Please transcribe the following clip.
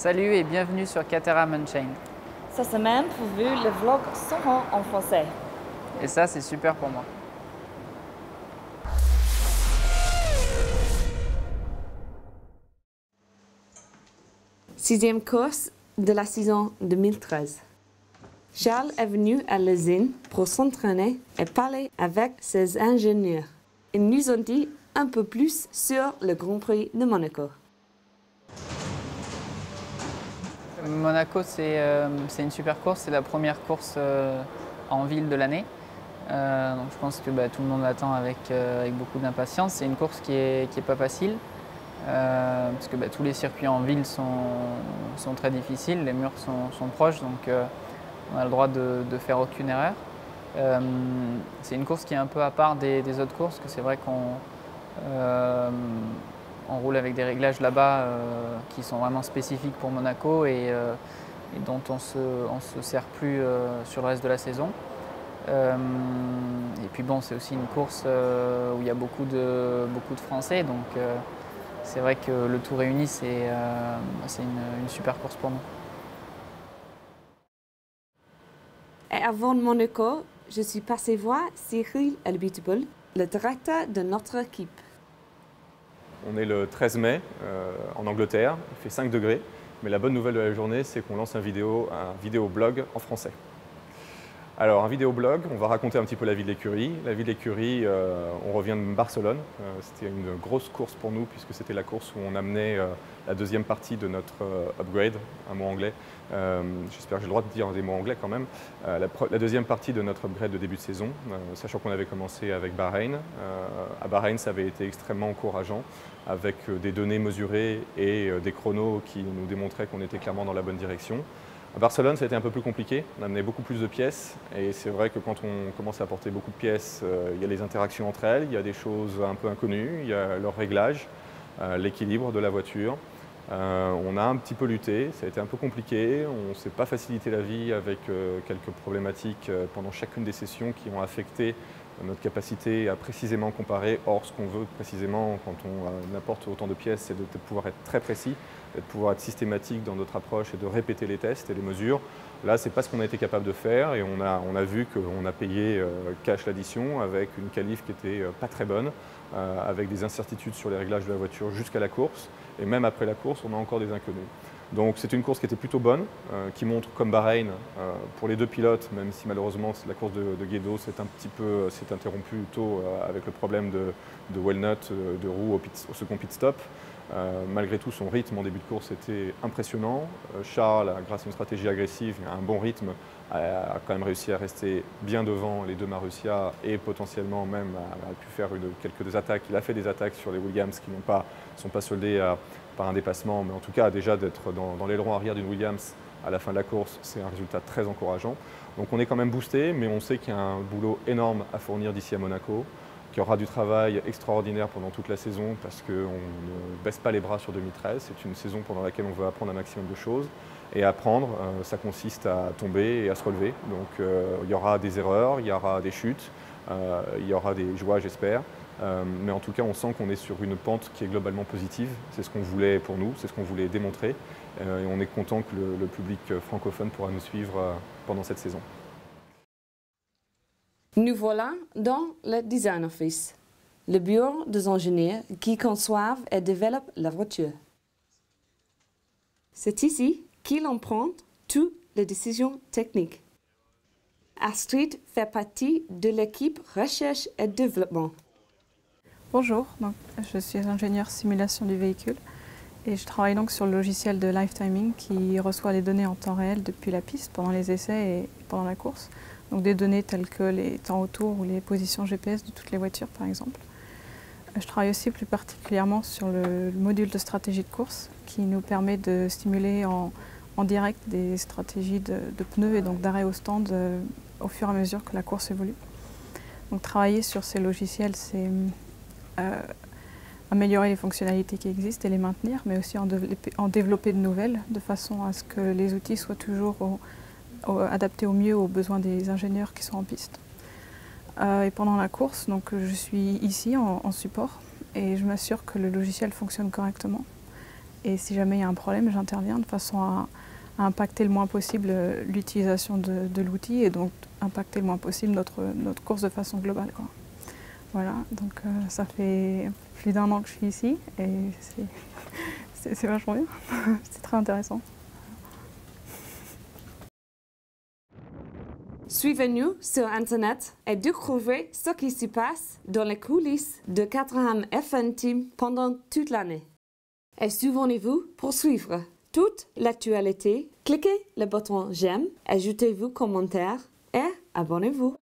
Salut et bienvenue sur Caterham Unchained. Cette semaine, vous vu le vlog sera en français. Et ça, c'est super pour moi. Sixième course de la saison 2013. Charles est venu à l'usine pour s'entraîner et parler avec ses ingénieurs. Ils nous ont dit un peu plus sur le Grand Prix de Monaco. Monaco, c'est une super course. C'est la première course en ville de l'année. Donc je pense que tout le monde l'attend avec beaucoup d'impatience. C'est une course qui est pas facile. Parce que tous les circuits en ville sont très difficiles, les murs sont proches, donc on a le droit de faire aucune erreur. C'est une course qui est un peu à part des autres courses, que c'est vrai qu'on roule avec des réglages là-bas qui sont vraiment spécifiques pour Monaco et dont on se sert plus sur le reste de la saison. Et puis bon, c'est aussi une course où il y a beaucoup de Français, donc c'est vrai que le tout réuni, c'est une super course pour nous. Et avant Monaco, je suis passé voir Cyril Elbitable, le directeur de notre équipe. On est le 13 mai en Angleterre, il fait 5 degrés, mais la bonne nouvelle de la journée, c'est qu'on lance un vidéoblog en français. Alors, un vidéoblog, on va raconter un petit peu la vie de l'écurie. La vie de l'écurie, on revient de Barcelone. C'était une grosse course pour nous, puisque c'était la course où on amenait la deuxième partie de notre upgrade, un mot anglais. J'espère que j'ai le droit de dire des mots anglais quand même. La deuxième partie de notre upgrade de début de saison, sachant qu'on avait commencé avec Bahreïn. À Bahreïn, ça avait été extrêmement encourageant, avec des données mesurées et des chronos qui nous démontraient qu'on était clairement dans la bonne direction. À Barcelone, ça a été un peu plus compliqué. On amenait beaucoup plus de pièces et c'est vrai que quand on commence à apporter beaucoup de pièces, il y a les interactions entre elles, il y a des choses un peu inconnues, il y a leur réglage, l'équilibre de la voiture. On a un petit peu lutté, ça a été un peu compliqué, on ne s'est pas facilité la vie avec quelques problématiques pendant chacune des sessions qui ont affecté notre capacité à précisément comparer. Or, ce qu'on veut précisément quand on apporte autant de pièces, c'est de pouvoir être très précis, de pouvoir être systématique dans notre approche et de répéter les tests et les mesures. Là, ce n'est pas ce qu'on a été capable de faire et on a vu qu'on a payé cash l'addition avec une qualif qui n'était pas très bonne, avec des incertitudes sur les réglages de la voiture jusqu'à la course. Et même après la course, on a encore des inconnus. Donc c'est une course qui était plutôt bonne, qui montre comme Bahreïn pour les deux pilotes, même si malheureusement la course de Guedo s'est interrompue tôt avec le problème de wellnut de roue au second pit stop. Malgré tout, son rythme en début de course était impressionnant. Charles, grâce à une stratégie agressive, un bon rythme, a quand même réussi à rester bien devant les deux Marussia et potentiellement même a pu faire quelques attaques. Il a fait des attaques sur les Williams qui ne sont pas soldées par un dépassement, mais en tout cas déjà d'être dans l'aileron arrière d'une Williams à la fin de la course, c'est un résultat très encourageant. Donc on est quand même boosté, mais on sait qu'il y a un boulot énorme à fournir d'ici à Monaco, qu'il y aura du travail extraordinaire pendant toute la saison parce qu'on ne baisse pas les bras sur 2013. C'est une saison pendant laquelle on veut apprendre un maximum de choses. Et apprendre, ça consiste à tomber et à se relever. Donc il y aura des erreurs, il y aura des chutes, il y aura des joies, j'espère. Mais en tout cas, on sent qu'on est sur une pente qui est globalement positive. C'est ce qu'on voulait pour nous, c'est ce qu'on voulait démontrer. Et on est content que le public francophone pourra nous suivre pendant cette saison. Nous voilà dans le Design Office, le bureau des ingénieurs qui conçoivent et développent la voiture. C'est ici qu'ils prennent toutes les décisions techniques. Astrid fait partie de l'équipe recherche et développement. Bonjour, je suis ingénieure simulation du véhicule et je travaille donc sur le logiciel de Live Timing qui reçoit les données en temps réel depuis la piste pendant les essais et pendant la course. Donc des données telles que les temps autour ou les positions GPS de toutes les voitures par exemple. Je travaille aussi plus particulièrement sur le module de stratégie de course qui nous permet de stimuler en direct des stratégies de pneus et donc d'arrêt au stand au fur et à mesure que la course évolue. Donc travailler sur ces logiciels, c'est améliorer les fonctionnalités qui existent et les maintenir, mais aussi en développer de nouvelles de façon à ce que les outils soient toujours adaptés au mieux aux besoins des ingénieurs qui sont en piste. Et pendant la course, donc, je suis ici en support et je m'assure que le logiciel fonctionne correctement Et si jamais il y a un problème, j'interviens de façon à impacter le moins possible l'utilisation de l'outil et donc impacter le moins possible notre course de façon globale, quoi. Voilà, donc ça fait plus d'1 an que je suis ici et c'est vachement bien, c'est très intéressant. Suivez-nous sur Internet et découvrez ce qui se passe dans les coulisses de Caterham F1 Team pendant toute l'année. Et souvenez-vous pour suivre toute l'actualité, cliquez le bouton j'aime, ajoutez vos commentaires et abonnez-vous.